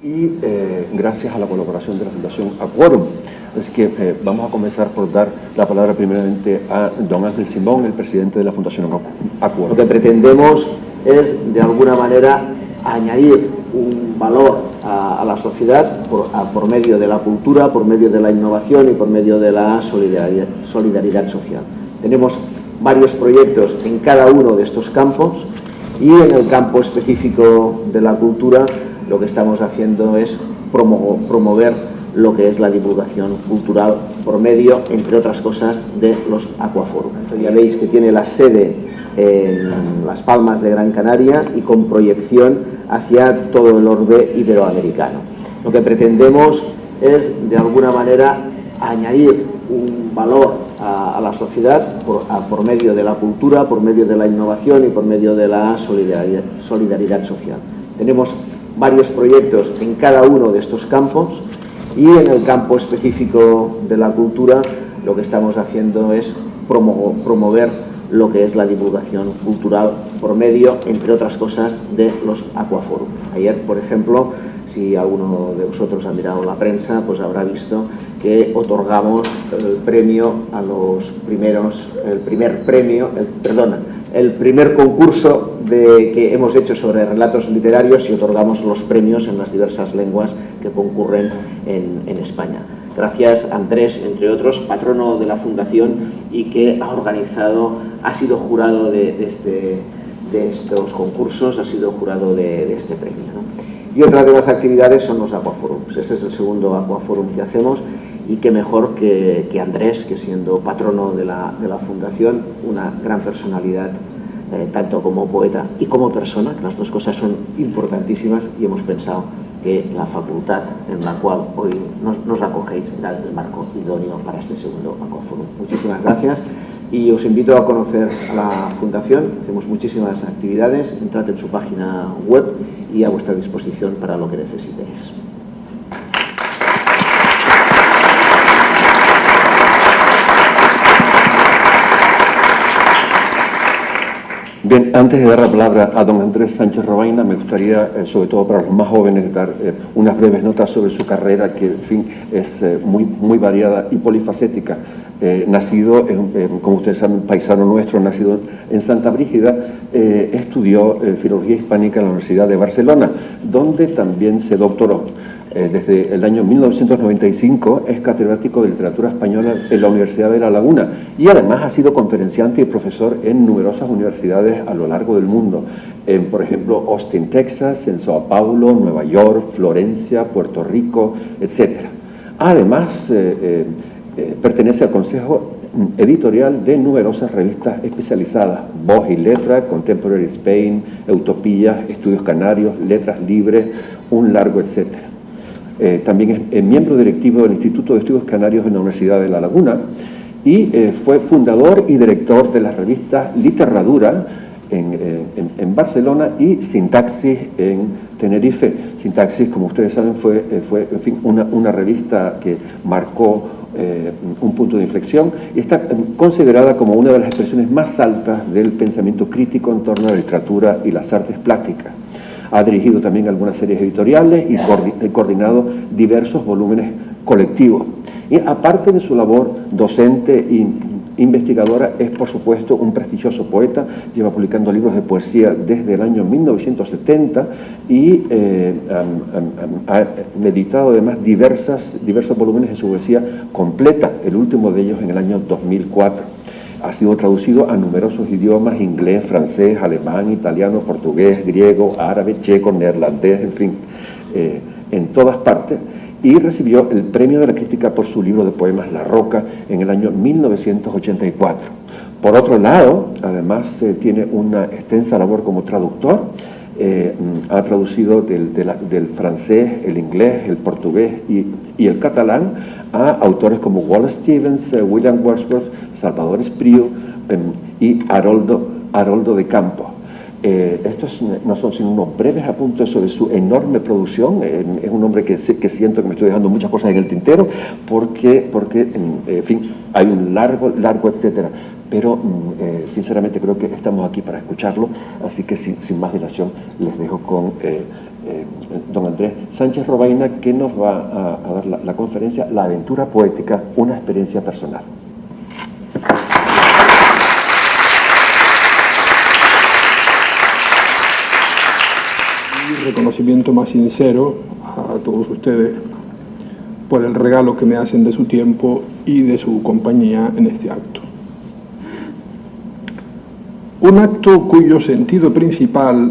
y gracias a la colaboración de la Fundación Aquaforum. Así que vamos a comenzar por dar la palabra primeramente a don Ángel Simón, el presidente de la Fundación Aquaforum. Lo que pretendemos es, de alguna manera, añadir un valor a la sociedad por medio de la cultura, por medio de la innovación y por medio de la solidaridad social. Tenemos varios proyectos en cada uno de estos campos y en el campo específico de la cultura lo que estamos haciendo es promover lo que es la divulgación cultural por medio, entre otras cosas, de los Aquaforum. Ya veis que tiene la sede en Las Palmas de Gran Canaria y con proyección hacia todo el orbe iberoamericano. Lo que pretendemos es, de alguna manera, añadir un valor a la sociedad por medio de la cultura, por medio de la innovación y por medio de la solidaridad social. Tenemos varios proyectos en cada uno de estos campos y en el campo específico de la cultura lo que estamos haciendo es promover lo que es la divulgación cultural por medio, entre otras cosas, de los Aquaforum. Ayer, por ejemplo, si alguno de vosotros ha mirado la prensa, pues habrá visto que otorgamos el premio a los primeros, el primer concurso que hemos hecho sobre relatos literarios y otorgamos los premios en las diversas lenguas que concurren en España. Gracias a Andrés, entre otros, patrono de la Fundación y que ha sido jurado de estos concursos, ha sido jurado de este premio, ¿no? Y otra de las actividades son los Aquaforums. Este es el segundo Aquaforum que hacemos y qué mejor que Andrés, que siendo patrono de la Fundación, una gran personalidad, tanto como poeta y como persona, que las dos cosas son importantísimas, y hemos pensado que la facultad en la cual hoy nos acogéis era el marco idóneo para este segundo Aquaforum. Muchísimas gracias y os invito a conocer a la Fundación. Hacemos muchísimas actividades, entrad en su página web y a vuestra disposición para lo que necesitéis. Bien, antes de dar la palabra a don Andrés Sánchez Robaina, me gustaría, sobre todo para los más jóvenes, dar unas breves notas sobre su carrera, que, en fin, es muy variada y polifacética. Nacido, como ustedes saben, paisano nuestro, nacido en Santa Brígida, estudió Filología Hispánica en la Universidad de Barcelona, donde también se doctoró. Desde el año 1995 es catedrático de Literatura Española en la Universidad de La Laguna y además ha sido conferenciante y profesor en numerosas universidades a lo largo del mundo, por ejemplo, Austin, Texas, en Sao Paulo, Nueva York, Florencia, Puerto Rico, etc. Además, pertenece al Consejo editorial de numerosas revistas especializadas: Voz y Letra, Contemporary Spain, Utopía, Estudios Canarios, Letras Libres, un largo etcétera. También es miembro directivo del Instituto de Estudios Canarios en la Universidad de La Laguna y fue fundador y director de las revistas Literradura en Barcelona y Sintaxis en Tenerife. Sintaxis, como ustedes saben, fue en fin, una revista que marcó un punto de inflexión y está considerada como una de las expresiones más altas del pensamiento crítico en torno a la literatura y las artes plásticas. Ha dirigido también algunas series editoriales y coordinado diversos volúmenes colectivos. Y aparte de su labor docente e investigadora, es por supuesto un prestigioso poeta, lleva publicando libros de poesía desde el año 1970 y ha editado además diversos volúmenes de su poesía completa, el último de ellos en el año 2004. Ha sido traducido a numerosos idiomas: inglés, francés, alemán, italiano, portugués, griego, árabe, checo, neerlandés, en fin, en todas partes. Y recibió el Premio de la Crítica por su libro de poemas La Roca en el año 1984. Por otro lado, además tiene una extensa labor como traductor. Ha traducido del francés, el inglés, el portugués y el catalán a autores como Wallace Stevens, William Wordsworth, Salvador Espriu y Haroldo de Campos. Estos no son sino unos breves apuntes sobre su enorme producción. Es un hombre que siento que me estoy dejando muchas cosas en el tintero, porque en fin, hay un largo etcétera. Pero sinceramente creo que estamos aquí para escucharlo, así que sin más dilación les dejo con don Andrés Sánchez Robaina, que nos va a dar la conferencia La aventura poética, una experiencia personal. Reconocimiento más sincero a todos ustedes por el regalo que me hacen de su tiempo y de su compañía en este acto. Un acto cuyo sentido principal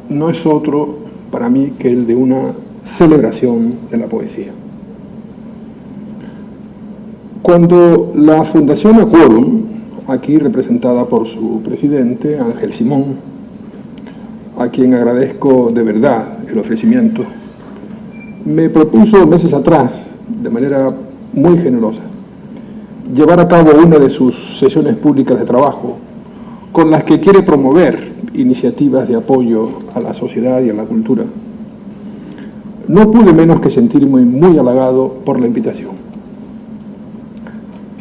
no es otro para mí que el de una celebración de la poesía. Cuando la Fundación Aquorum, aquí representada por su presidente, Ángel Simón, a quien agradezco de verdad el ofrecimiento, me propuso meses atrás, de manera muy generosa, llevar a cabo una de sus sesiones públicas de trabajo con las que quiere promover iniciativas de apoyo a la sociedad y a la cultura. No pude menos que sentirme muy halagado por la invitación.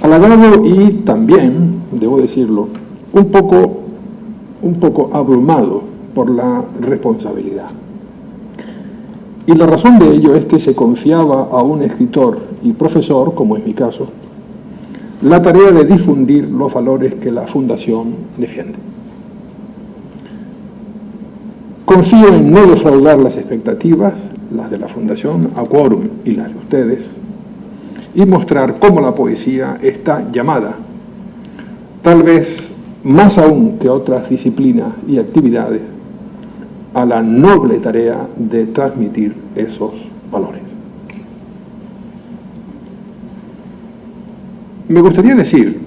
Halagado y también, debo decirlo, un poco abrumado por la responsabilidad. Y la razón de ello es que se confiaba a un escritor y profesor, como es mi caso, la tarea de difundir los valores que la Fundación defiende. Confío en no defraudar las expectativas, las de la Fundación Aquorum y las de ustedes, y mostrar cómo la poesía está llamada, tal vez más aún que otras disciplinas y actividades, a la noble tarea de transmitir esos valores. Me gustaría decir,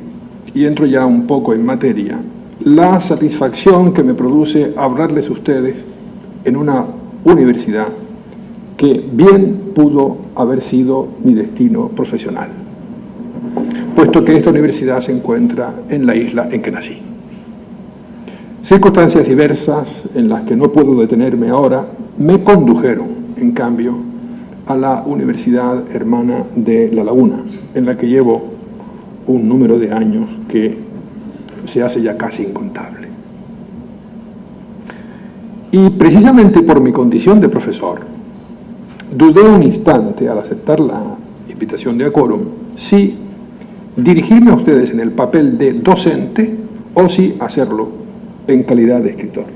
y entro ya un poco en materia, la satisfacción que me produce hablarles a ustedes en una universidad que bien pudo haber sido mi destino profesional, puesto que esta universidad se encuentra en la isla en que nací. Circunstancias diversas, en las que no puedo detenerme ahora, me condujeron, en cambio, a la Universidad Hermana de La Laguna, en la que llevo un número de años que se hace ya casi incontable. Y precisamente por mi condición de profesor, dudé un instante al aceptar la invitación de Aquorum si dirigirme a ustedes en el papel de docente o si hacerlo en calidad de escritor.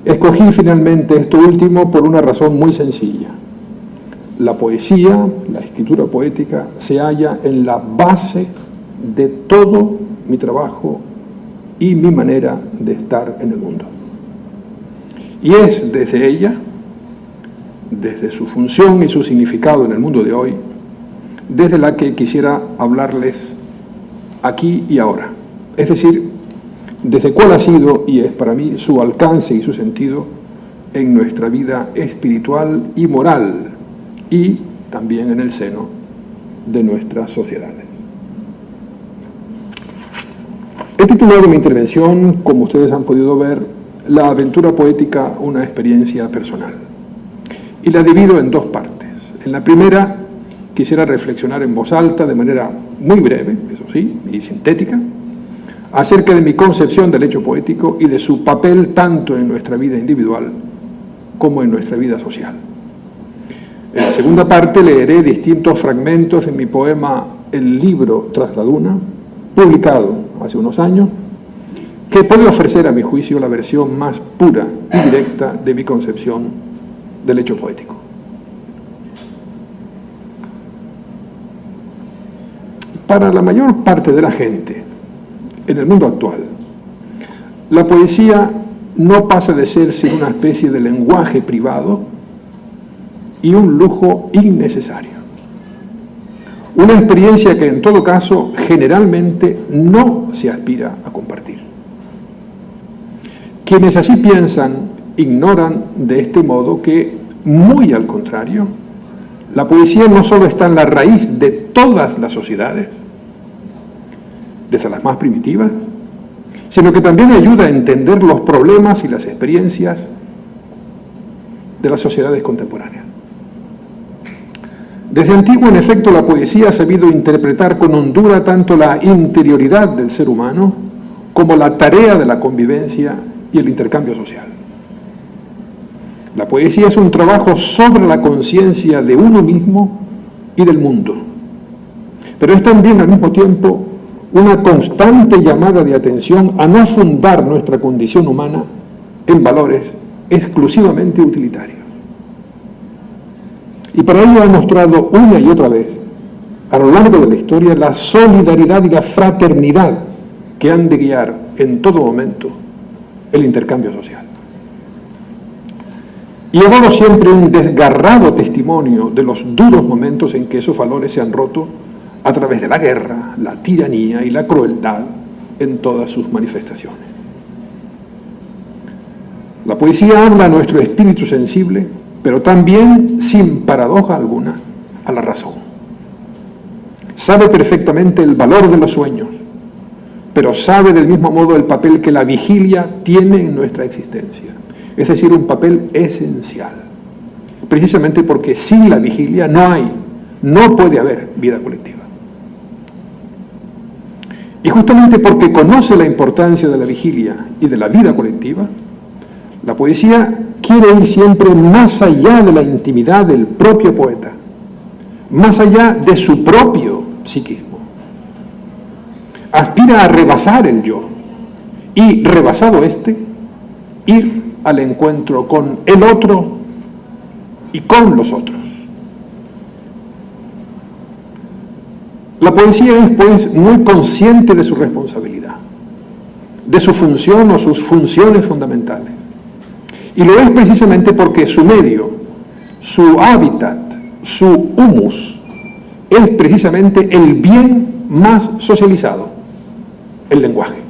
Escogí finalmente esto último por una razón muy sencilla. La poesía, la escritura poética, se halla en la base de todo mi trabajo y mi manera de estar en el mundo. Y es desde ella, desde su función y su significado en el mundo de hoy, desde la que quisiera hablarles aquí y ahora. Es decir, desde cuál ha sido y es para mí su alcance y su sentido en nuestra vida espiritual y moral y también en el seno de nuestras sociedades. He titulado mi intervención, como ustedes han podido ver, La aventura poética, una experiencia personal. Y la divido en dos partes. En la primera, quisiera reflexionar en voz alta, de manera muy breve, eso sí, y sintética, acerca de mi concepción del hecho poético y de su papel tanto en nuestra vida individual como en nuestra vida social. En la segunda parte leeré distintos fragmentos de mi poema El libro tras la duna, publicado hace unos años, que puede ofrecer a mi juicio la versión más pura y directa de mi concepción del hecho poético. Para la mayor parte de la gente en el mundo actual, la poesía no pasa de ser sino una especie de lenguaje privado y un lujo innecesario. Una experiencia que en todo caso generalmente no se aspira a compartir. Quienes así piensan ignoran de este modo que, muy al contrario, la poesía no solo está en la raíz de todas las sociedades, desde las más primitivas, sino que también ayuda a entender los problemas y las experiencias de las sociedades contemporáneas. Desde antiguo, en efecto, la poesía ha sabido interpretar con hondura tanto la interioridad del ser humano como la tarea de la convivencia y el intercambio social. La poesía es un trabajo sobre la conciencia de uno mismo y del mundo, pero es también al mismo tiempo una constante llamada de atención a no fundar nuestra condición humana en valores exclusivamente utilitarios. Y para ello ha mostrado una y otra vez, a lo largo de la historia, la solidaridad y la fraternidad que han de guiar en todo momento el intercambio social. Y ha dado siempre un desgarrado testimonio de los duros momentos en que esos valores se han roto a través de la guerra, la tiranía y la crueldad en todas sus manifestaciones. La poesía habla a nuestro espíritu sensible, pero también, sin paradoja alguna, a la razón. Sabe perfectamente el valor de los sueños, pero sabe del mismo modo el papel que la vigilia tiene en nuestra existencia, es decir, un papel esencial, precisamente porque sin la vigilia no puede haber vida colectiva. Y justamente porque conoce la importancia de la vigilia y de la vida colectiva, la poesía quiere ir siempre más allá de la intimidad del propio poeta, más allá de su propio psiquismo. Aspira a rebasar el yo y, rebasado este, ir al encuentro con el otro y con los otros. La poesía es, pues, muy consciente de su responsabilidad, de su función o sus funciones fundamentales. Y lo es precisamente porque su medio, su hábitat, su humus, es precisamente el bien más socializado, el lenguaje.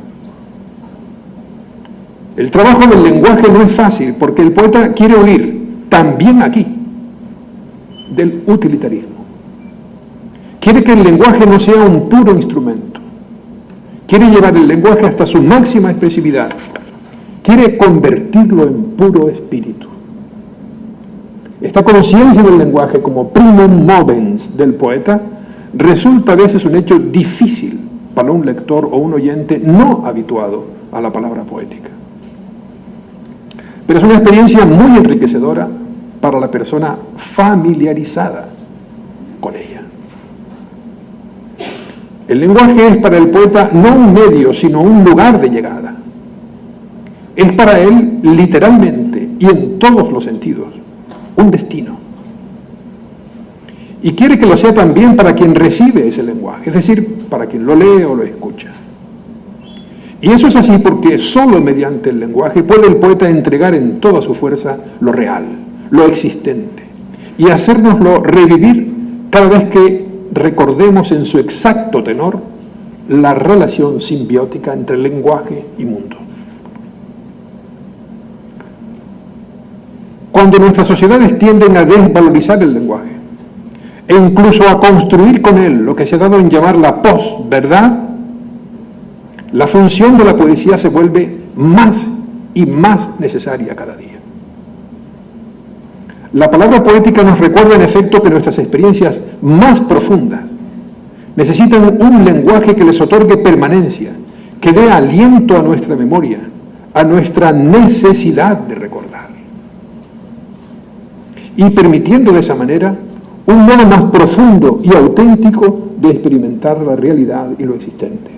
El trabajo del lenguaje no es fácil porque el poeta quiere huir, también aquí, del utilitarismo. Quiere que el lenguaje no sea un puro instrumento. Quiere llevar el lenguaje hasta su máxima expresividad. Quiere convertirlo en puro espíritu. Esta conciencia del lenguaje como primum movens del poeta resulta a veces un hecho difícil para un lector o un oyente no habituado a la palabra poética. Pero es una experiencia muy enriquecedora para la persona familiarizada con ella. El lenguaje es para el poeta no un medio, sino un lugar de llegada. Es para él, literalmente y en todos los sentidos, un destino. Y quiere que lo sea también para quien recibe ese lenguaje, es decir, para quien lo lee o lo escucha. Y eso es así porque solo mediante el lenguaje puede el poeta entregar en toda su fuerza lo real, lo existente, y hacérnoslo revivir cada vez que recordemos en su exacto tenor la relación simbiótica entre lenguaje y mundo. Cuando nuestras sociedades tienden a desvalorizar el lenguaje e incluso a construir con él lo que se ha dado en llamar la posverdad, la función de la poesía se vuelve más y más necesaria cada día. La palabra poética nos recuerda en efecto que nuestras experiencias más profundas necesitan un lenguaje que les otorgue permanencia, que dé aliento a nuestra memoria, a nuestra necesidad de recordar. Y permitiendo de esa manera un modo más profundo y auténtico de experimentar la realidad y lo existente,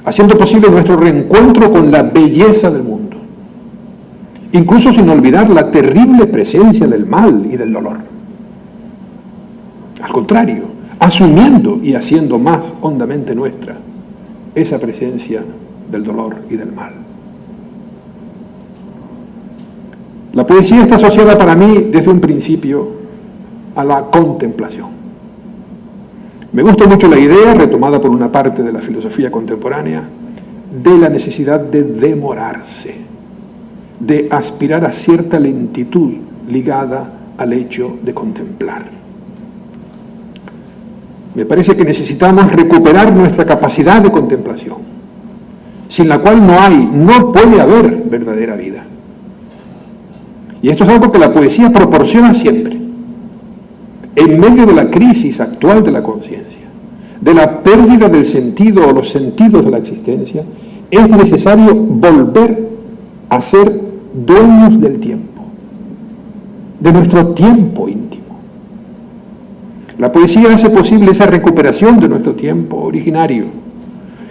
haciendo posible nuestro reencuentro con la belleza del mundo, incluso sin olvidar la terrible presencia del mal y del dolor. Al contrario, asumiendo y haciendo más hondamente nuestra esa presencia del dolor y del mal. La poesía está asociada para mí desde un principio a la contemplación. Me gusta mucho la idea, retomada por una parte de la filosofía contemporánea, de la necesidad de demorarse, de aspirar a cierta lentitud ligada al hecho de contemplar. Me parece que necesitamos recuperar nuestra capacidad de contemplación, sin la cual no puede haber verdadera vida. Y esto es algo que la poesía proporciona siempre. En medio de la crisis actual de la conciencia, de la pérdida del sentido o los sentidos de la existencia, es necesario volver a ser dueños del tiempo, de nuestro tiempo íntimo. La poesía hace posible esa recuperación de nuestro tiempo originario,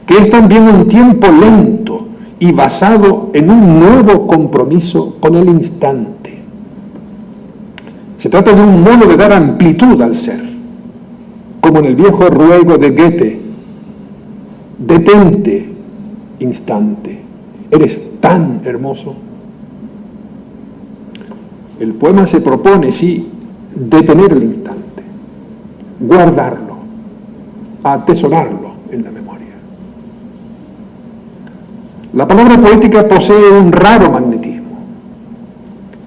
que es también un tiempo lento y basado en un nuevo compromiso con el instante. Se trata de un modo de dar amplitud al ser, como en el viejo ruego de Goethe: detente, instante, eres tan hermoso. El poema se propone, sí, detener el instante, guardarlo, atesorarlo en la memoria. La palabra poética posee un raro magnetismo.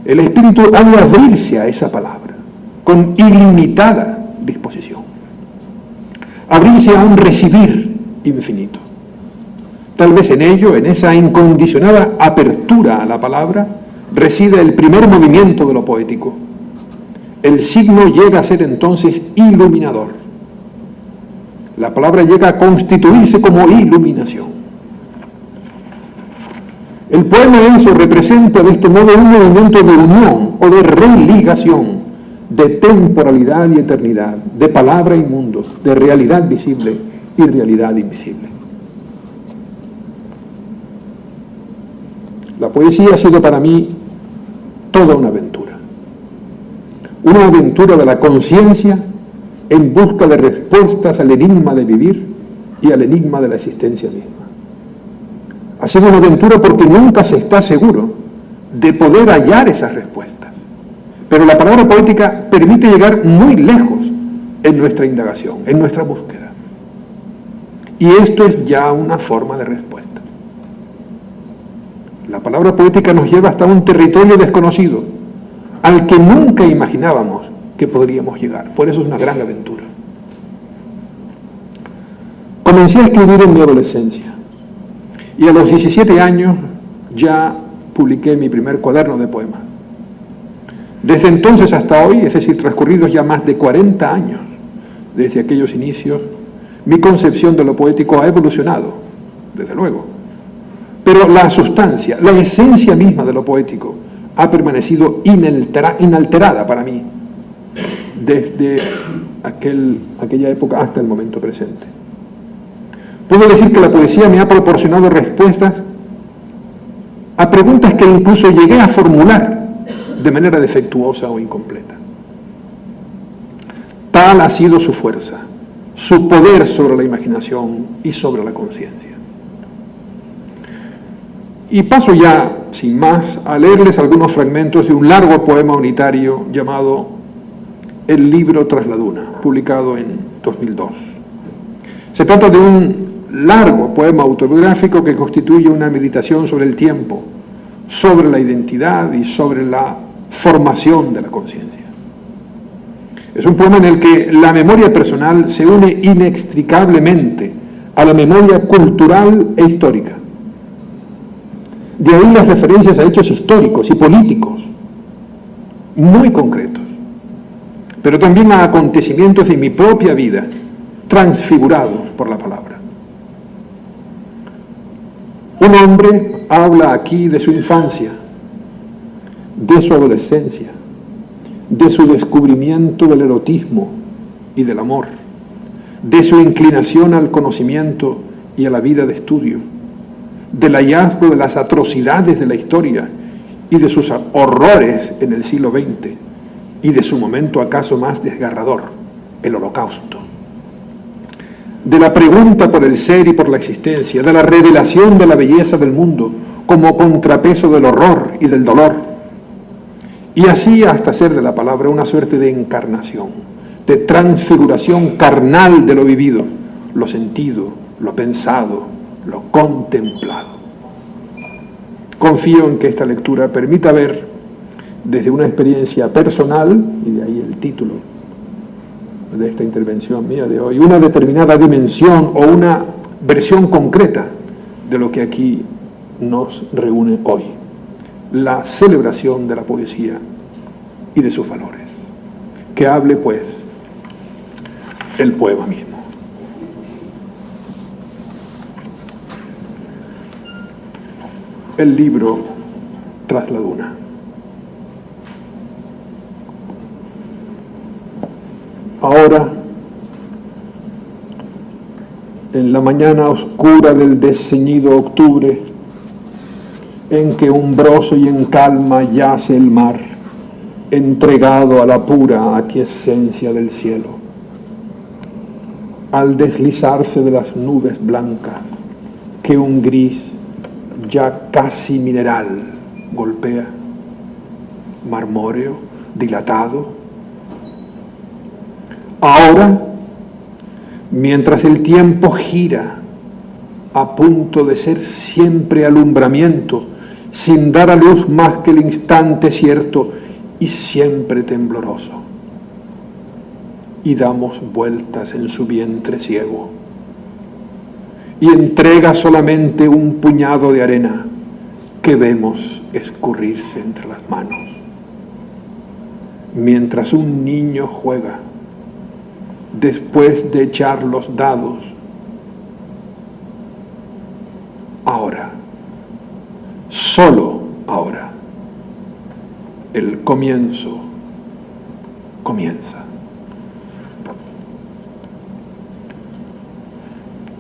El espíritu ha de abrirse a esa palabra con ilimitada disposición, abrirse a un recibir infinito. Tal vez en ello, en esa incondicionada apertura a la palabra, reside el primer movimiento de lo poético. El signo llega a ser entonces iluminador. La palabra llega a constituirse como iluminación. El poema denso representa de este modo un movimiento de unión o de religación, de temporalidad y eternidad, de palabra y mundo, de realidad visible y realidad invisible. La poesía ha sido para mí toda una aventura de la conciencia en busca de respuestas al enigma de vivir y al enigma de la existencia misma. Ha sido una aventura porque nunca se está seguro de poder hallar esas respuestas, pero la palabra poética permite llegar muy lejos en nuestra indagación, en nuestra búsqueda, y esto es ya una forma de respuesta. La palabra poética nos lleva hasta un territorio desconocido, al que nunca imaginábamos que podríamos llegar. Por eso es una gran aventura. Comencé a escribir en mi adolescencia, y a los 17 años ya publiqué mi primer cuaderno de poemas. Desde entonces hasta hoy, es decir, transcurridos ya más de 40 años desde aquellos inicios, mi concepción de lo poético ha evolucionado, desde luego. Pero la sustancia, la esencia misma de lo poético ha permanecido inalterada para mí desde aquella época hasta el momento presente. Puedo decir que la poesía me ha proporcionado respuestas a preguntas que incluso llegué a formular de manera defectuosa o incompleta. Tal ha sido su fuerza, su poder sobre la imaginación y sobre la conciencia. Y paso ya, sin más, a leerles algunos fragmentos de un largo poema unitario llamado El libro tras la duna, publicado en 2002. Se trata de un largo poema autobiográfico que constituye una meditación sobre el tiempo, sobre la identidad y sobre la formación de la conciencia. Es un poema en el que la memoria personal se une inextricablemente a la memoria cultural e histórica. De ahí las referencias a hechos históricos y políticos muy concretos, pero también a acontecimientos de mi propia vida, transfigurados por la palabra. Un hombre habla aquí de su infancia, de su adolescencia, de su descubrimiento del erotismo y del amor, de su inclinación al conocimiento y a la vida de estudio, del hallazgo de las atrocidades de la historia y de sus horrores en el siglo XX y de su momento acaso más desgarrador, el Holocausto. De la pregunta por el ser y por la existencia, de la revelación de la belleza del mundo como contrapeso del horror y del dolor, y así hasta hacer de la palabra una suerte de encarnación, de transfiguración carnal de lo vivido, lo sentido, lo pensado, lo contemplado. Confío en que esta lectura permita ver desde una experiencia personal, y de ahí el título de esta intervención mía de hoy, una determinada dimensión o una versión concreta de lo que aquí nos reúne hoy, la celebración de la poesía y de sus valores. Que hable, pues, el poema mismo. El libro Tras la Duna. Ahora, en la mañana oscura del desceñido octubre, en que umbroso y en calma yace el mar, entregado a la pura aquiescencia del cielo, al deslizarse de las nubes blancas que un gris ya casi mineral golpea, marmóreo, dilatado. Ahora, mientras el tiempo gira, a punto de ser siempre alumbramiento, sin dar a luz más que el instante cierto y siempre tembloroso, y damos vueltas en su vientre ciego, y entrega solamente un puñado de arena que vemos escurrirse entre las manos, mientras un niño juega después de echar los dados. Ahora, solo ahora, el comienzo comienza.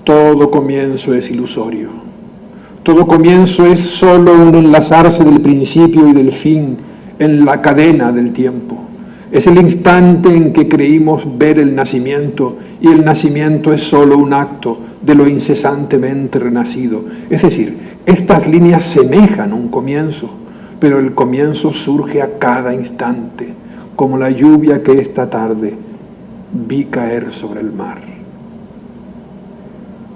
Todo comienzo es ilusorio. Todo comienzo es solo un enlazarse del principio y del fin en la cadena del tiempo. Es el instante en que creímos ver el nacimiento, y el nacimiento es solo un acto de lo incesantemente renacido. Es decir, estas líneas semejan un comienzo, pero el comienzo surge a cada instante, como la lluvia que esta tarde vi caer sobre el mar.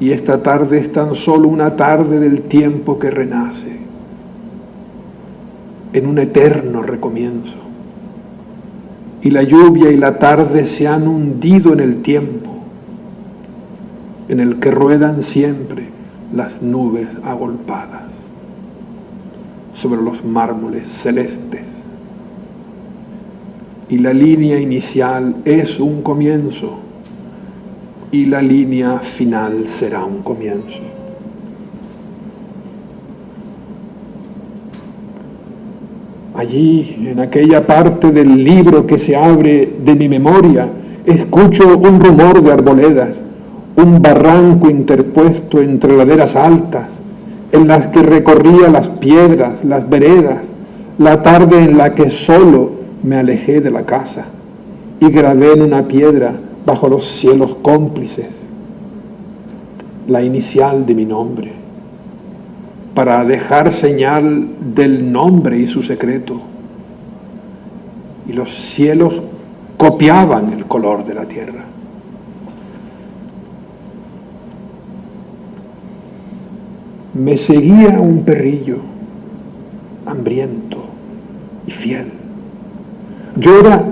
Y esta tarde es tan solo una tarde del tiempo que renace, en un eterno recomienzo. Y la lluvia y la tarde se han hundido en el tiempo, en el que ruedan siempre las nubes agolpadas sobre los mármoles celestes. Y la línea inicial es un comienzo, y la línea final será un comienzo. Allí, en aquella parte del libro que se abre de mi memoria, escucho un rumor de arboledas, un barranco interpuesto entre laderas altas, en las que recorría las piedras, las veredas, la tarde en la que solo me alejé de la casa y grabé en una piedra bajo los cielos cómplices la inicial de mi nombre, para dejar señal del nombre y su secreto. Y los cielos copiaban el color de la tierra. Me seguía un perrillo, hambriento y fiel. Yo era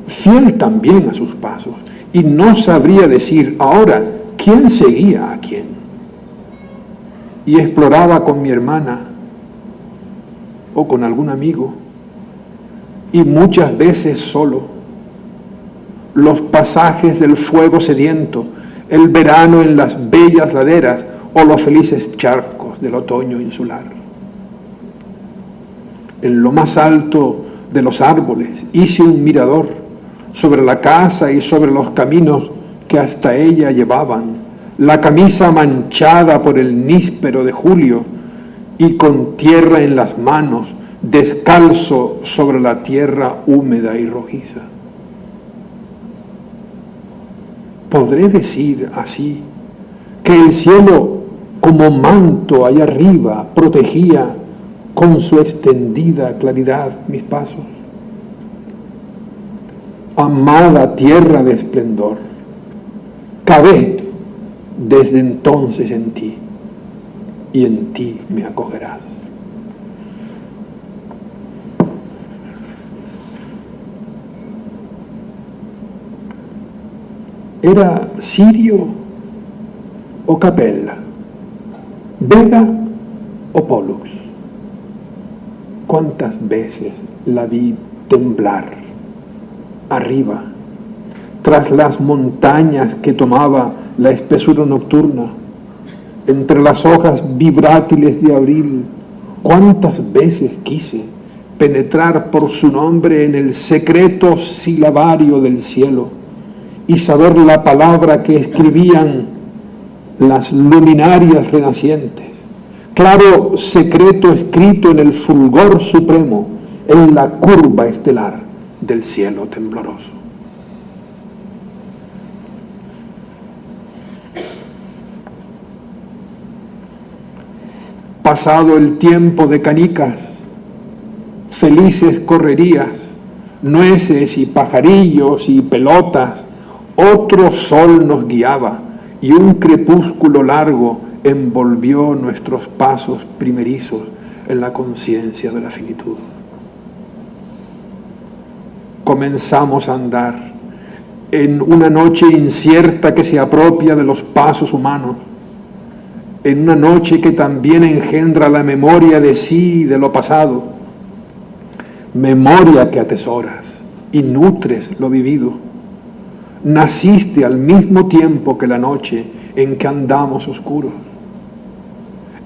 fiel también a sus pasos, y no sabría decir ahora quién seguía a quién. Y exploraba con mi hermana o con algún amigo, y muchas veces solo, los pasajes del fuego sediento, el verano en las bellas laderas o los felices charcos del otoño insular. En lo más alto de los árboles hice un mirador sobre la casa y sobre los caminos que hasta ella llevaban, la camisa manchada por el níspero de julio, y con tierra en las manos, descalzo sobre la tierra húmeda y rojiza. ¿Podré decir así que el cielo, como manto allá arriba, protegía con su extendida claridad mis pasos? Amada tierra de esplendor, cabé desde entonces en ti, y en ti me acogerás. ¿Era Sirio o Capella? Vega o Pollux. ¿Cuántas veces la vi temblar arriba, tras las montañas que tomaba la espesura nocturna, entre las hojas vibrátiles de abril? ¿Cuántas veces quise penetrar por su nombre en el secreto silabario del cielo y saber la palabra que escribían las luminarias renacientes? Claro secreto escrito en el fulgor supremo, en la curva estelar del cielo tembloroso. Pasado el tiempo de canicas, felices correrías, nueces y pajarillos y pelotas, otro sol nos guiaba y un crepúsculo largo envolvió nuestros pasos primerizos en la conciencia de la finitud. Comenzamos a andar en una noche incierta que se apropia de los pasos humanos, en una noche que también engendra la memoria de sí y de lo pasado, memoria que atesoras y nutres lo vivido. Naciste al mismo tiempo que la noche en que andamos oscuros.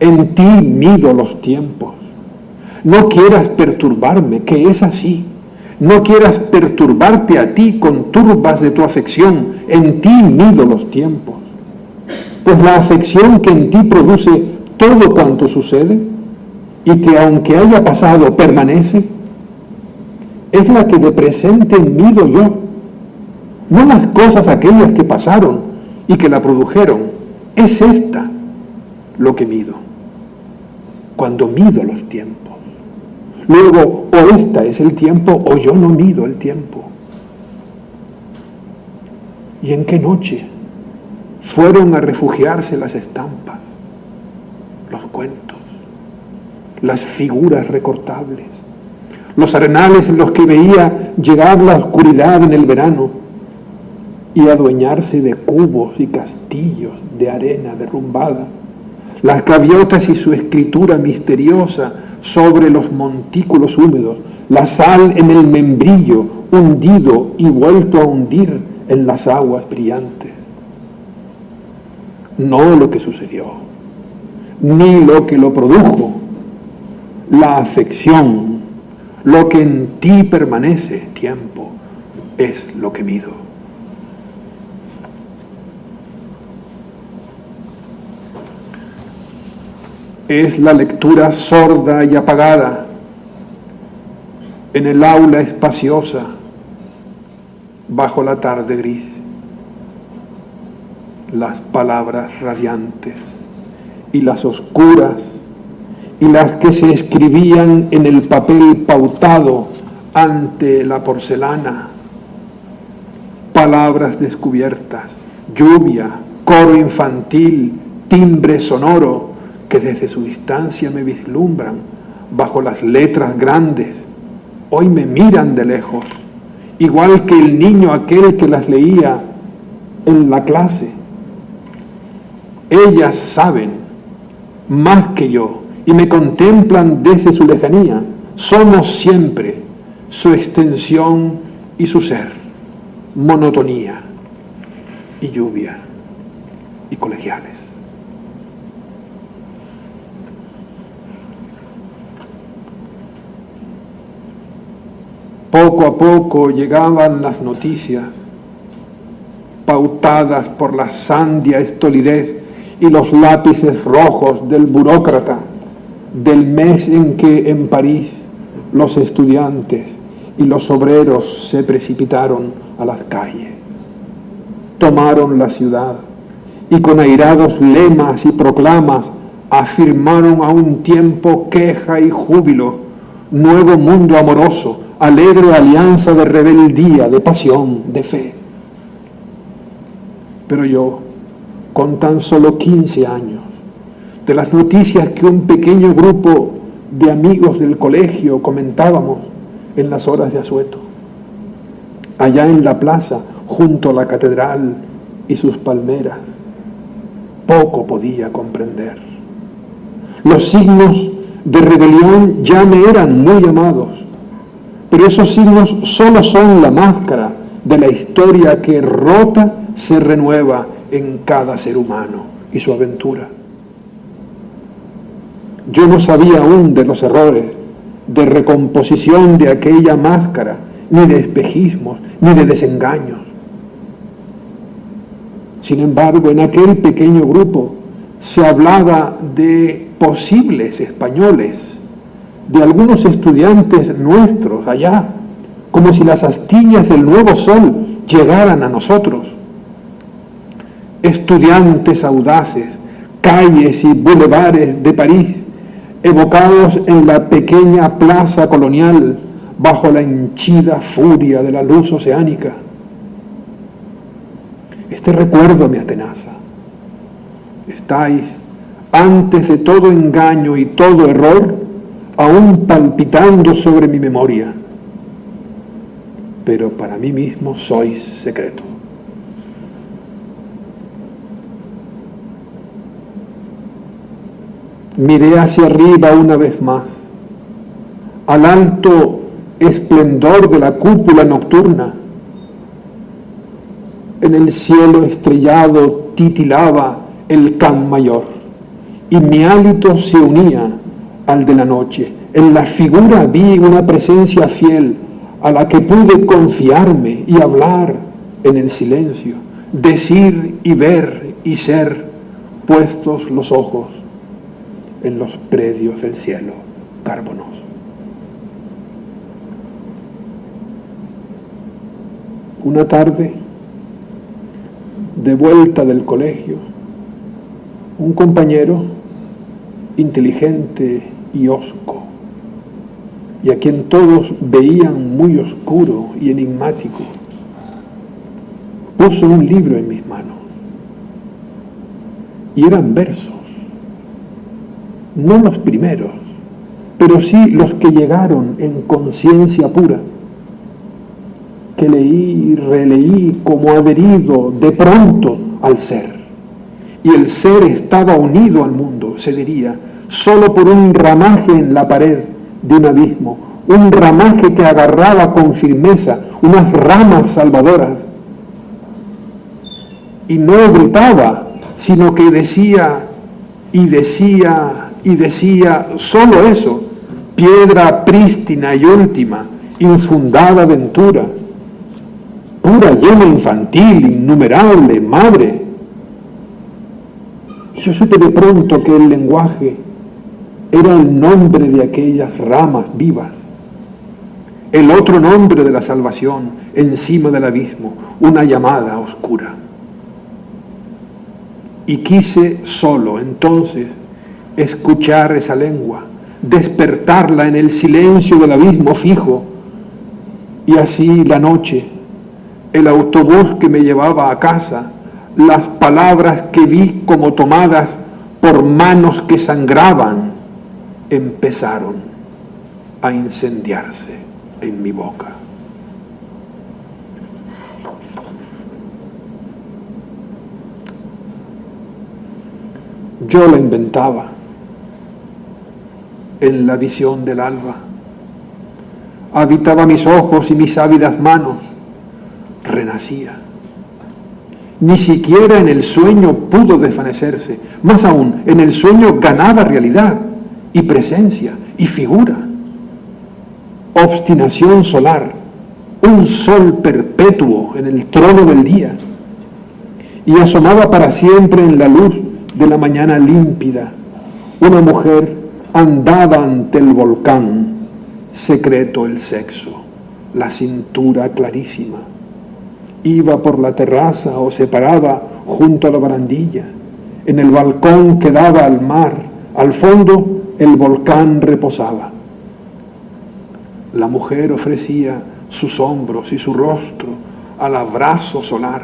En ti mido los tiempos. No quieras perturbarme, que es así. No quieras perturbarte a ti con turbas de tu afección. En ti mido los tiempos. Pues la afección que en ti produce todo cuanto sucede y que aunque haya pasado permanece, es la que de presente mido yo, no las cosas aquellas que pasaron y que la produjeron. Es esta lo que mido, cuando mido los tiempos. Luego, o esta es el tiempo o yo no mido el tiempo. ¿Y en qué noche fueron a refugiarse las estampas, los cuentos, las figuras recortables, los arenales en los que veía llegar la oscuridad en el verano y adueñarse de cubos y castillos de arena derrumbada, las gaviotas y su escritura misteriosa sobre los montículos húmedos, la sal en el membrillo hundido y vuelto a hundir en las aguas brillantes? No lo que sucedió, ni lo que lo produjo, la afección, lo que en ti permanece, tiempo, es lo que mido. Es la lectura sorda y apagada en el aula espaciosa bajo la tarde gris. Las palabras radiantes y las oscuras y las que se escribían en el papel pautado ante la porcelana. Palabras descubiertas, lluvia, coro infantil, timbre sonoro que desde su distancia me vislumbran bajo las letras grandes. Hoy me miran de lejos, igual que el niño aquel que las leía en la clase. Ellas saben más que yo y me contemplan desde su lejanía. Somos siempre su extensión y su ser, monotonía y lluvia y colegiales. Poco a poco llegaban las noticias, pautadas por la sandia estolidez y los lápices rojos del burócrata, del mes en que en París los estudiantes y los obreros se precipitaron a las calles. Tomaron la ciudad y con airados lemas y proclamas afirmaron a un tiempo queja y júbilo, nuevo mundo amoroso, alegre alianza de rebeldía, de pasión, de fe. Pero yo, con tan solo 15 años, de las noticias que un pequeño grupo de amigos del colegio comentábamos en las horas de asueto, allá en la plaza, junto a la catedral y sus palmeras, poco podía comprender. Los signos de rebelión ya me eran muy amados, pero esos signos solo son la máscara de la historia que rota se renueva en cada ser humano y su aventura. Yo no sabía aún de los errores de recomposición de aquella máscara, ni de espejismos, ni de desengaños. Sin embargo, en aquel pequeño grupo se hablaba de posibles españoles, de algunos estudiantes nuestros allá, como si las astillas del nuevo sol llegaran a nosotros. Estudiantes audaces, calles y bulevares de París, evocados en la pequeña plaza colonial bajo la henchida furia de la luz oceánica. Este recuerdo me atenaza. Estáis, antes de todo engaño y todo error, aún palpitando sobre mi memoria, pero para mí mismo sois secreto. Miré hacia arriba una vez más, al alto esplendor de la cúpula nocturna. En el cielo estrellado titilaba el can mayor, y mi hálito se unía al de la noche. En la figura vi una presencia fiel a la que pude confiarme y hablar en el silencio, decir y ver y ser, puestos los ojos en los predios del cielo carbonoso. Una tarde, de vuelta del colegio, un compañero inteligente y hosco, y a quien todos veían muy oscuro y enigmático, puso un libro en mis manos, y eran versos, no los primeros, pero sí los que llegaron en conciencia pura, que leí y releí como adherido de pronto al ser. Y el ser estaba unido al mundo, se diría, solo por un ramaje en la pared de un abismo, un ramaje que agarraba con firmeza unas ramas salvadoras. Y no gritaba, sino que decía y decía y decía solo eso: piedra prístina y última, infundada aventura, pura llena infantil, innumerable, madre. Y yo supe de pronto que el lenguaje era el nombre de aquellas ramas vivas, el otro nombre de la salvación encima del abismo, una llamada oscura. Y quise solo entonces escuchar esa lengua, despertarla en el silencio del abismo fijo, y así la noche, el autobús que me llevaba a casa, las palabras que vi como tomadas por manos que sangraban, empezaron a incendiarse en mi boca. Yo la inventaba en la visión del alba. Habitaba mis ojos y mis ávidas manos. Renacía. Ni siquiera en el sueño pudo desvanecerse. Más aún, en el sueño ganaba realidad y presencia y figura. Obstinación solar, un sol perpetuo en el trono del día. Y asomaba para siempre en la luz de la mañana límpida. Una mujer andaba ante el volcán, secreto el sexo, la cintura clarísima. Iba por la terraza o se paraba junto a la barandilla. En el balcón que daba al mar, al fondo el volcán reposaba. La mujer ofrecía sus hombros y su rostro al abrazo solar.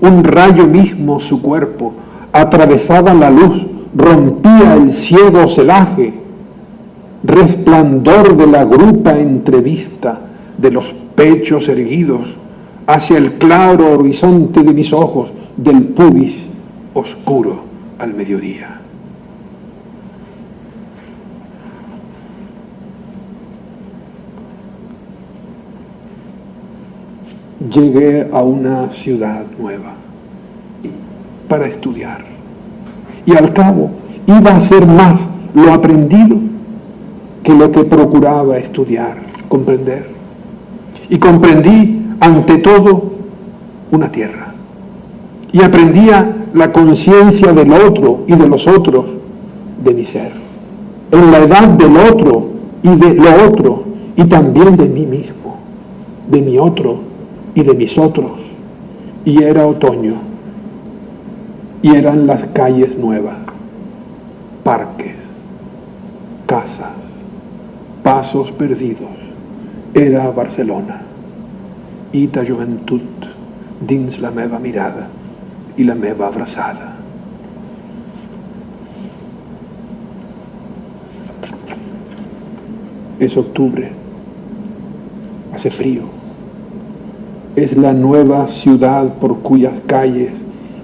Un rayo mismo su cuerpo atravesaba la luz, rompía el ciego celaje, resplandor de la grupa entrevista de los pechos erguidos hacia el claro horizonte de mis ojos, del pubis oscuro al mediodía. llegué a una ciudad nueva para estudiar. Y al cabo iba a ser más lo aprendido que lo que procuraba estudiar, comprender. Y comprendí, ante todo, una tierra. Y aprendía la conciencia del otro y de los otros de mi ser. En la edad del otro y de lo otro, y también de mí mismo, de mi otro y de mis otros. Y era otoño, y eran las calles nuevas, parques, casas, pasos perdidos. Era Barcelona, i ta joventut dins la meva mirada i la meva abraçada. Es octubre, hace frío. Es la nueva ciudad por cuyas calles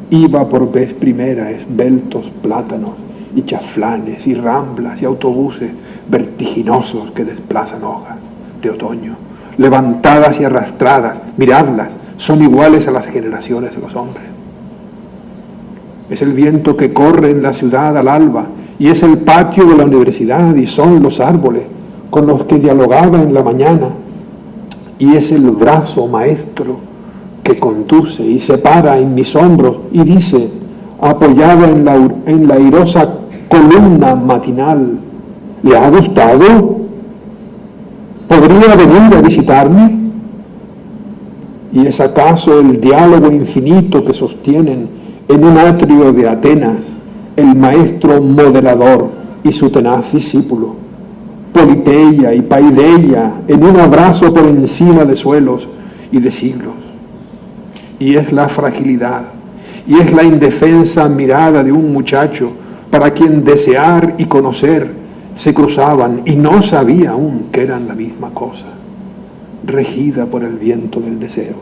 iba por vez primera esbeltos plátanos y chaflanes y ramblas y autobuses vertiginosos que desplazan hojas de otoño, levantadas y arrastradas. Miradlas, son iguales a las generaciones de los hombres. Es el viento que corre en la ciudad al alba, y es el patio de la universidad, y son los árboles con los que dialogaba en la mañana, y es el brazo maestro que conduce y se para en mis hombros y dice, apoyada en la airosa columna matinal, ¿le ha gustado? ¿Podría venir a visitarme? ¿Y es acaso el diálogo infinito que sostienen en un atrio de Atenas el maestro moderador y su tenaz discípulo, Politeia y Paideia, en un abrazo por encima de suelos y de siglos? Y es la fragilidad, y es la indefensa mirada de un muchacho para quien desear y conocer se cruzaban y no sabía aún que eran la misma cosa, regida por el viento del deseo.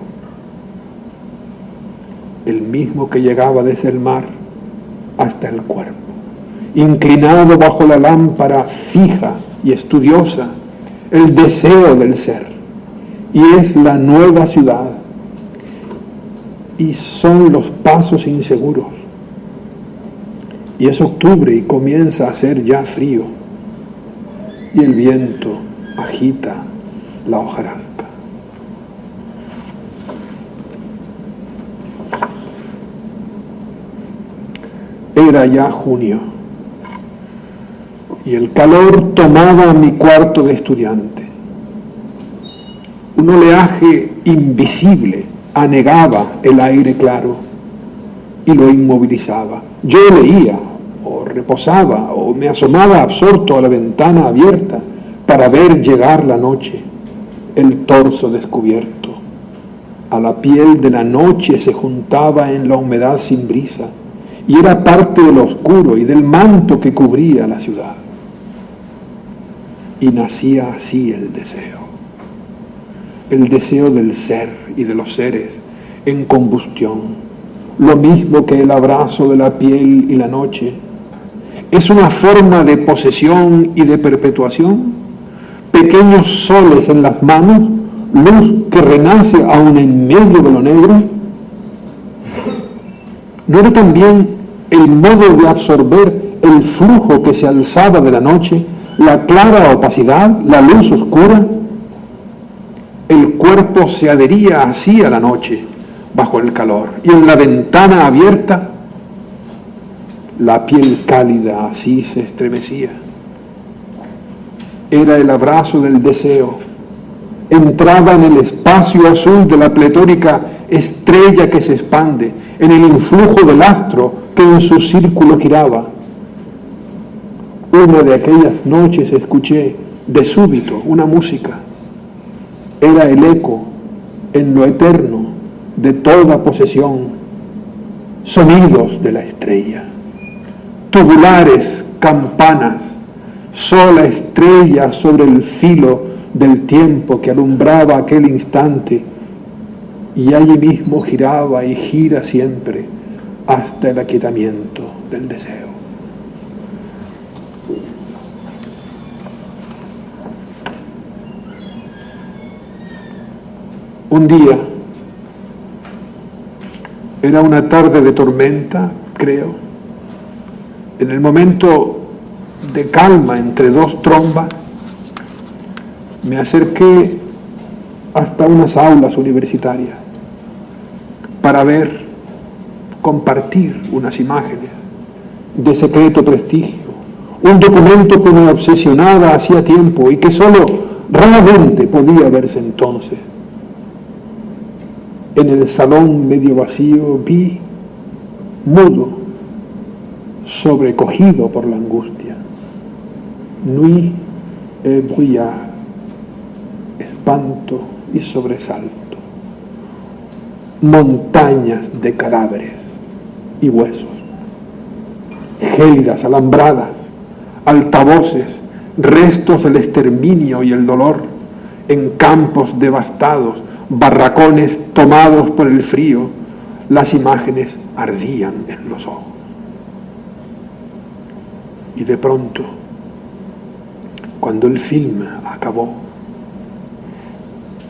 El mismo que llegaba desde el mar hasta el cuerpo, inclinado bajo la lámpara fija y estudiosa, el deseo del ser. Y es la nueva ciudad, y son los pasos inseguros. Y es octubre y comienza a hacer ya frío, y el viento agita la hojarasca. Era ya junio, y el calor tomaba mi cuarto de estudiante. Un oleaje invisible anegaba el aire claro y lo inmovilizaba. Yo leía, o reposaba, o me asomaba absorto a la ventana abierta para ver llegar la noche, el torso descubierto. A la piel de la noche se juntaba en la humedad sin brisa, y era parte del oscuro y del manto que cubría la ciudad. Y nacía así el deseo del ser y de los seres en combustión, lo mismo que el abrazo de la piel y la noche. Es una forma de posesión y de perpetuación, pequeños soles en las manos, luz que renace aún en medio de lo negro. ¿No era también el modo de absorber el flujo que se alzaba de la noche, la clara opacidad, la luz oscura? El cuerpo se adhería así a la noche, bajo el calor, y en la ventana abierta, la piel cálida así se estremecía. Era el abrazo del deseo. Entraba en el espacio azul de la pletórica estrella que se expande, en el influjo del astro que en su círculo giraba. Una de aquellas noches escuché de súbito una música. Era el eco en lo eterno de toda posesión, sonidos de la estrella, tubulares campanas, sola estrella sobre el filo del tiempo que alumbraba aquel instante, y allí mismo giraba y gira siempre hasta el aquietamiento del deseo. Un día, Era una tarde de tormenta, creo. En el momento de calma entre dos trombas, me acerqué hasta unas aulas universitarias para ver, compartir unas imágenes de secreto prestigio, un documento que me obsesionaba hacía tiempo y que solo raramente podía verse entonces. En el salón medio vacío vi, mudo, sobrecogido por la angustia, nuit et brouillard, espanto y sobresalto, montañas de cadáveres y huesos, gélidas alambradas, altavoces, restos del exterminio y el dolor, en campos devastados, barracones tomados por el frío, las imágenes ardían en los ojos. Y de pronto, cuando el film acabó,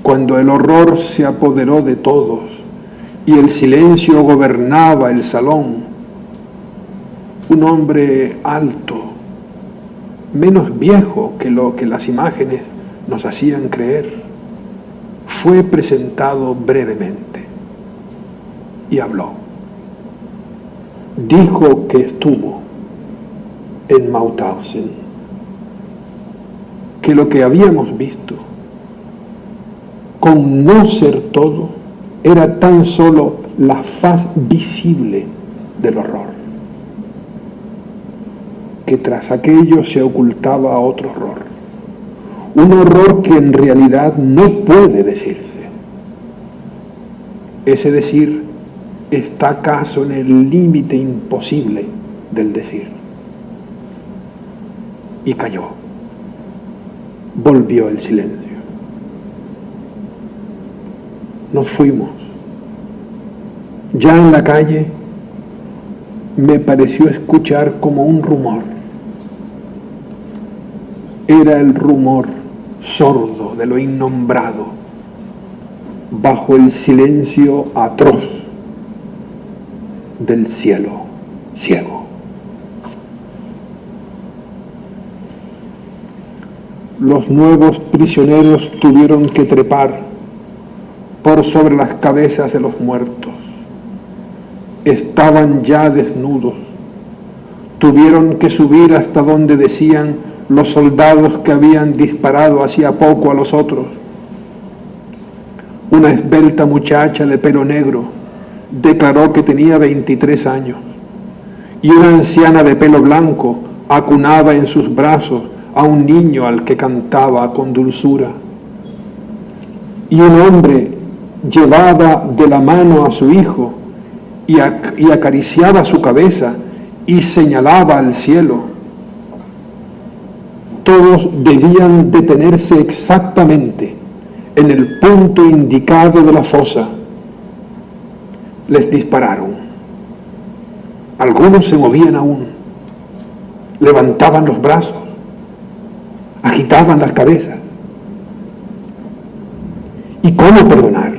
cuando el horror se apoderó de todos y el silencio gobernaba el salón, un hombre alto, menos viejo que lo que las imágenes nos hacían creer, fue presentado brevemente y habló. Dijo que estuvo en Mauthausen, que lo que habíamos visto, con no ser todo, era tan solo la faz visible del horror, que tras aquello se ocultaba otro horror, un horror que en realidad no puede decirse. Ese decir está acaso en el límite imposible del decir. Y cayó. Volvió el silencio. Nos fuimos. Ya en la calle me pareció escuchar como un rumor. Era el rumor sordo de lo innombrado, bajo el silencio atroz del cielo ciego. Los nuevos prisioneros tuvieron que trepar por sobre las cabezas de los muertos. Estaban ya desnudos. Tuvieron que subir hasta donde decían los soldados que habían disparado hacía poco a los otros. Una esbelta muchacha de pelo negro declaró que tenía 23 años y una anciana de pelo blanco acunaba en sus brazos a un niño al que cantaba con dulzura. Y un hombre llevaba de la mano a su hijo y acariciaba su cabeza y señalaba al cielo. Todos debían detenerse exactamente en el punto indicado de la fosa. Les dispararon. Algunos se movían aún, levantaban los brazos, agitaban las cabezas. ¿Y cómo perdonar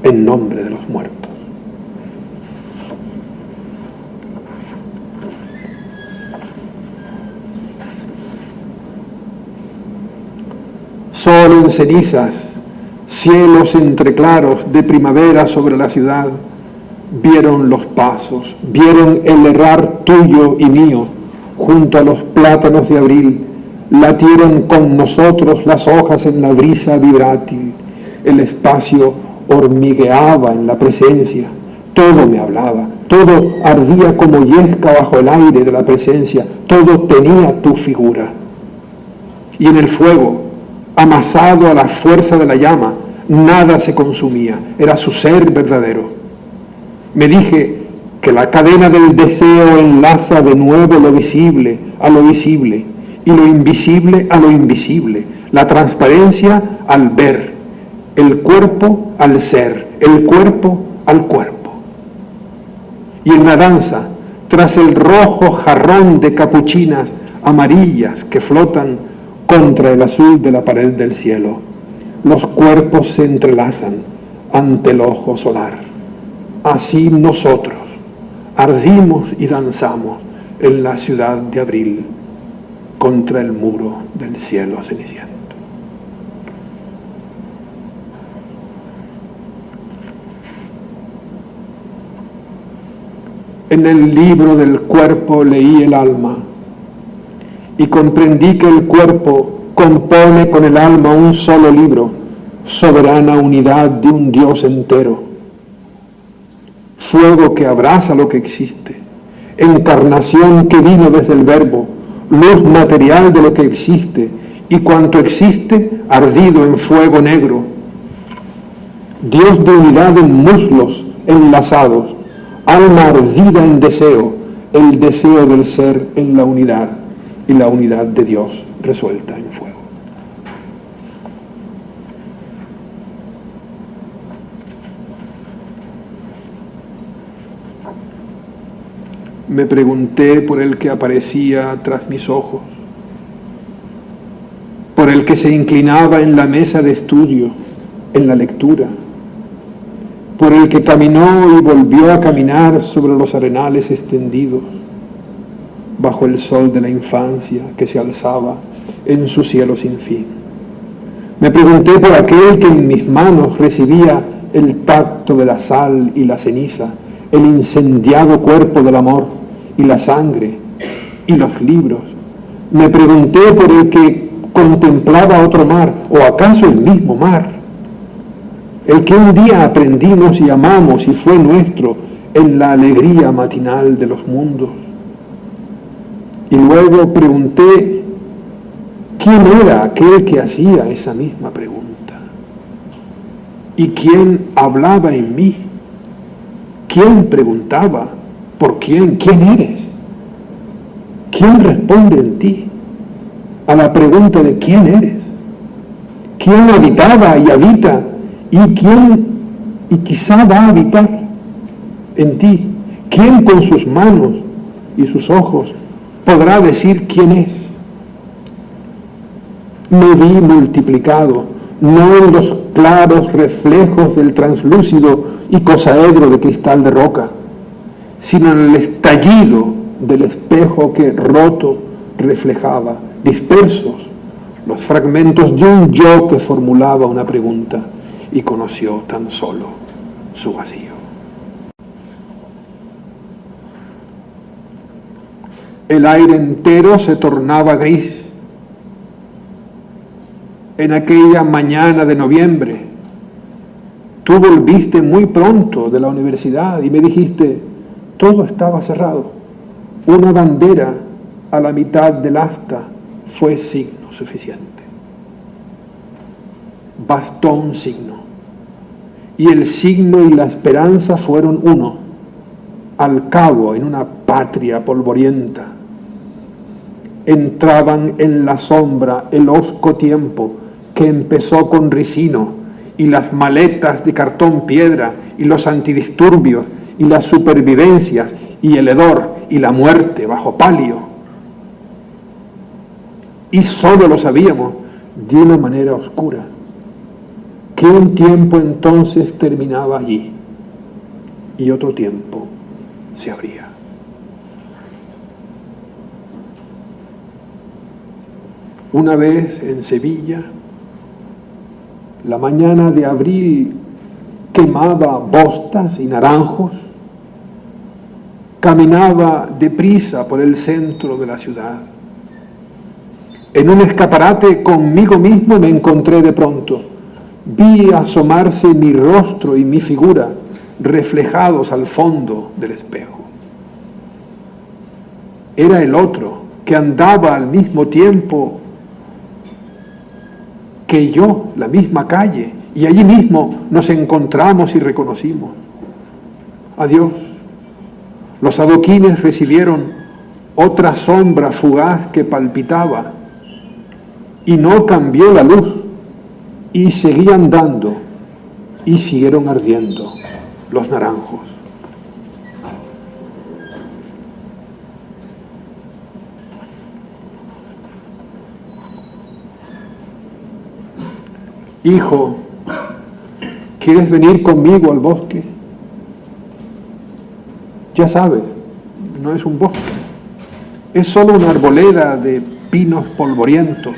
en nombre de los muertos? Solo en cenizas, cielos entreclaros de primavera sobre la ciudad, vieron los pasos, vieron el errar tuyo y mío, junto a los plátanos de abril, latieron con nosotros las hojas en la brisa vibrátil, el espacio hormigueaba en la presencia, todo me hablaba, todo ardía como yesca bajo el aire de la presencia, todo tenía tu figura. Y en el fuego, amasado a la fuerza de la llama, nada se consumía, era su ser verdadero. Me dije que la cadena del deseo enlaza de nuevo lo visible a lo visible y lo invisible a lo invisible, la transparencia al ver, el cuerpo al ser, el cuerpo al cuerpo. Y en la danza, tras el rojo jarrón de capuchinas amarillas que flotan contra el azul de la pared del cielo, los cuerpos se entrelazan ante el ojo solar. así nosotros ardimos y danzamos en la ciudad de abril contra el muro del cielo ceniciento. En el libro del cuerpo leí el alma y comprendí que el cuerpo compone con el alma un solo libro, soberana unidad de un Dios entero. Fuego que abraza lo que existe, encarnación que vino desde el verbo, luz material de lo que existe y cuanto existe ardido en fuego negro. Dios de unidad en muslos enlazados, alma ardida en deseo, el deseo del ser en la unidad y la unidad de Dios resuelta en fuego. Me pregunté por el que aparecía tras mis ojos, por el que se inclinaba en la mesa de estudio, en la lectura, por el que caminó y volvió a caminar sobre los arenales extendidos, bajo el sol de la infancia que se alzaba en su cielo sin fin. Me pregunté por aquel que en mis manos recibía el tacto de la sal y la ceniza, el incendiado cuerpo del amor y la sangre y los libros. Me pregunté por el que contemplaba otro mar, o acaso el mismo mar, el que un día aprendimos y amamos y fue nuestro en la alegría matinal de los mundos. Y luego pregunté quién era aquel que hacía esa misma pregunta y quién hablaba en mí, quién preguntaba por quién eres, quién responde en ti a la pregunta de quién eres, quién habitaba y habita y quién y quizá va a habitar en ti, quién con sus manos y sus ojos podrá decir quién es. Me vi multiplicado, no en los claros reflejos del translúcido y cosaedro de cristal de roca, sino en el estallido del espejo que roto reflejaba, dispersos, los fragmentos de un yo que formulaba una pregunta y conoció tan solo su vacío. El aire entero se tornaba gris. En aquella mañana de noviembre, tú volviste muy pronto de la universidad y me dijiste, todo estaba cerrado. Una bandera a la mitad del asta fue signo suficiente. Bastó un signo. Y el signo y la esperanza fueron uno, al cabo en una patria polvorienta. Entraban en la sombra el hosco tiempo que empezó con Ricino y las maletas de cartón piedra y los antidisturbios y las supervivencias y el hedor y la muerte bajo palio. Y solo lo sabíamos de una manera oscura, que un tiempo entonces terminaba allí y otro tiempo se abría. Una vez en Sevilla, la mañana de abril quemaba bostas y naranjos, caminaba deprisa por el centro de la ciudad. En un escaparate conmigo mismo me encontré de pronto. Vi asomarse mi rostro y mi figura reflejados al fondo del espejo. Era el otro que andaba al mismo tiempo que yo, la misma calle, y allí mismo nos encontramos y reconocimos. Adiós. Los adoquines recibieron otra sombra fugaz que palpitaba y no cambió la luz y seguían dando y siguieron ardiendo los naranjos. Hijo, ¿quieres venir conmigo al bosque? Ya sabes, no es un bosque, es solo una arboleda de pinos polvorientos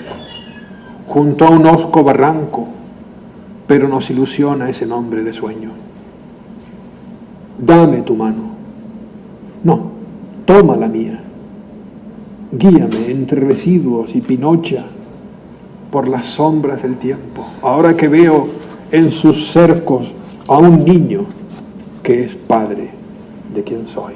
junto a un hosco barranco, pero nos ilusiona ese nombre de sueño. Dame tu mano. No, toma la mía. Guíame entre residuos y pinocha por las sombras del tiempo, ahora que veo en sus cercos a un niño que es padre de quien soy.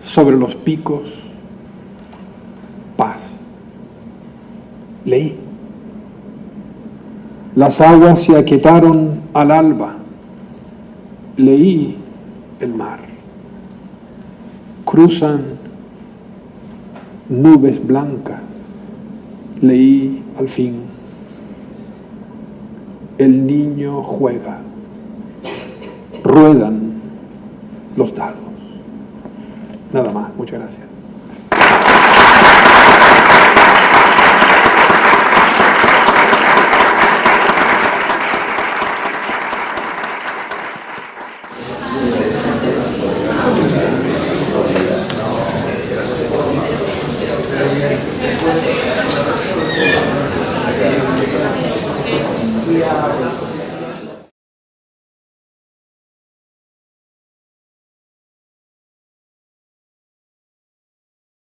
Sobre los picos, paz. Leí. Las aguas se aquietaron al alba. Leí el mar. Cruzan nubes blancas. Leí al fin. El niño juega. Ruedan los dados. Nada más. Muchas gracias. Yeah.